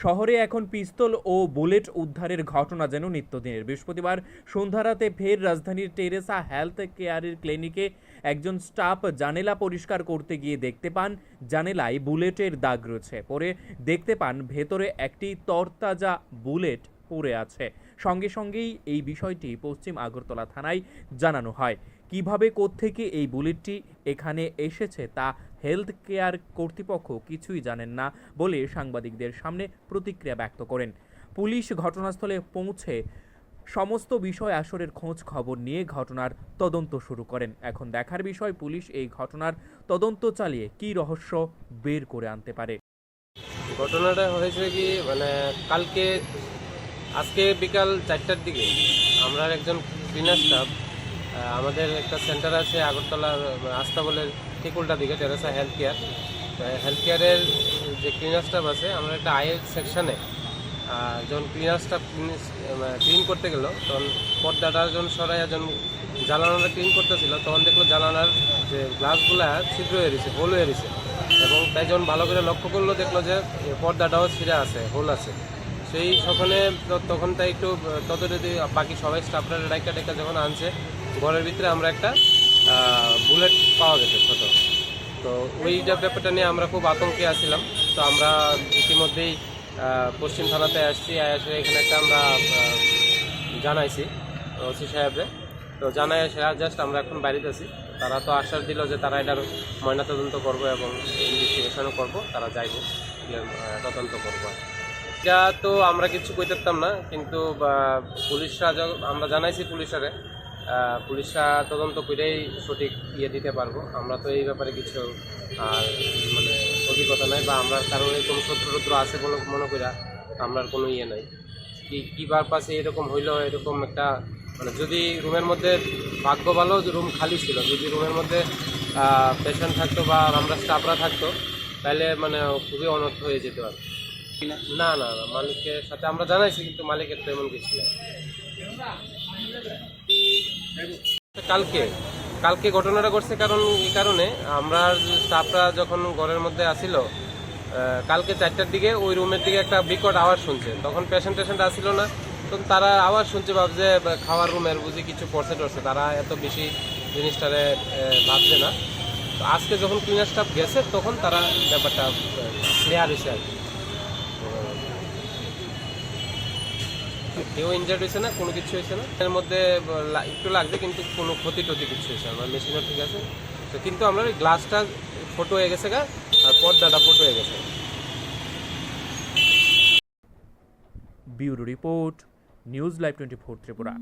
শহরে এখন পিস্তল ও বুলেট উদ্ধারের ঘটনা যেন নিত্যদিনের। বৃহস্পতিবার সন্ধ্যারাতে ফের রাজধানীর টেরেসা হেলথ কেয়ারের ক্লিনিকে একজন স্টাফ জানালা পরিষ্কার করতে গিয়ে দেখতে পান জানালায় বুলেটের দাগ রয়েছে। পরে দেখতে পান ভেতরে একটি তরতাজা বুলেট পড়ে আছে। সঙ্গে সঙ্গেই এই বিষয়টি পশ্চিম আগরতলা থানায় জানানো হয়। কিভাবে কোত্থেকে এই বুলেটটি এখানে এসেছে তা হেলথ কেয়ার কর্তৃপক্ষ কিছুই জানেন না বলে সাংবাদিকদের সামনে প্রতিক্রিয়া ব্যক্ত করেন। পুলিশ ঘটনাস্থলে পৌঁছে সমস্ত বিষয় আসরের খোঁজ খবর নিয়ে ঘটনার তদন্ত শুরু করেন। এখন দেখার বিষয় পুলিশ এই ঘটনার তদন্ত চালিয়ে কী রহস্য বের করে আনতে পারে। ঘটনাটা হয়েছে কি আজকে বিকাল 4টার দিকে আমরা একজন ক্লিনার স্টাফ, আমাদের একটা সেন্টার আছে আগরতলার আস্তাবলের ঠিক উল্টা দিকে টেরেসা হেলথ কেয়ারের যে ক্লিনার স্টাফ আছে, আমরা একটা আয়ের সেকশানে যখন ক্লিনার স্টাফ ক্লিন করতে গেল, তখন পর্দাটা যখন সরাইয়া যখন জ্বালানাটা ক্লিন করতেছিল, তখন দেখলো জ্বালানার যে গ্লাসগুলা ছিদ্র হয়ে গেছে, হোল হয়ে গেছে। এবং তাই যখন ভালো করে লক্ষ্য করলো, দেখলো যে পর্দাটাও ছিঁড়ে আছে, হোল আছে। সেই সকালে তখন তাই একটু তদন্তে বাকি সবাই স্টাফরা ডাইকা যখন আনছে, ঘরের ভিতরে আমরা একটা বুলেট পাওয়া গেছে ছোটো। তো ওই ব্যাপারটা নিয়ে আমরা খুব আতঙ্কে আসছিলাম। তো আমরা ইতিমধ্যেই পশ্চিম থানাতে আসছি, এসে এখানে একটা আমরা জানাইছি ওসি সাহেবরে। তো জানাই জাস্ট আমরা এখন বাড়িতে আছি। তারা তো আশ্বাস দিল যে তারা এটার ময়নাতদন্ত করবো এবং ইনভেস্টিগেশনও করবো, তারা যাইব তদন্ত করবো। যা তো আমরা কিছু কইতাম না, কিন্তু পুলিশরা আমরা জানাইছি পুলিশরা তদন্ত করেই সঠিক দিতে পারবো। আমরা তো এই ব্যাপারে কিছু মানে অভিজ্ঞতা নাই, বা আমরা কারণে কোনো শত্রুত্র আছে বলে মনে করি আমরা কোনো নাই। কী পারপাসে এরকম হইলো, এরকম একটা মানে যদি রুমের মধ্যে ভাগ্য ভালো রুম খালি ছিল, যদি রুমের মধ্যে পেশেন্ট থাকতো বা আমরা স্টাফরা থাকতো, তাহলে মানে খুবই অনর্থ হয়ে যেতে পারে। না, মালিকের সাথে আমরা জানাইছি, কিন্তু মালিকের তো এমন কিছু না। কালকে ঘটনাটা ঘটছে এই কারণে আমরা স্টাফরা যখন ঘরের মধ্যে আসিল, কালকে 4টার দিকে ওই রুমের দিকে একটা বিকট আওয়াজ শুনছে। তখন পেশেন্ট আসিল না, তো তারা আওয়াজ শুনছে, ভাবছে খাওয়ার রুমের বুঝি কিছু পড়ছে টরছে, তারা এত বেশি জিনিসটারে ভাবছে না। তো আজকে যখন ক্লিনার স্টাফ গেছে, তখন তারা ব্যাপারটা ক্লিয়ার হয়েছে আর কি। কেউ ইনজার্ড হয়েছে না, কোনো কিছু হয়েছে না। এর মধ্যে একটু লাগবে, কিন্তু কোনো ক্ষতি কিছু হয়েছে না। আমার মেশিনও ঠিক আছে, তো কিন্তু আমরা ওই গ্লাসটা ফটো হয়ে গেছে আর পর্দাটা ফটো হয়ে গেছে। Bureau report, news live 24 Tripura.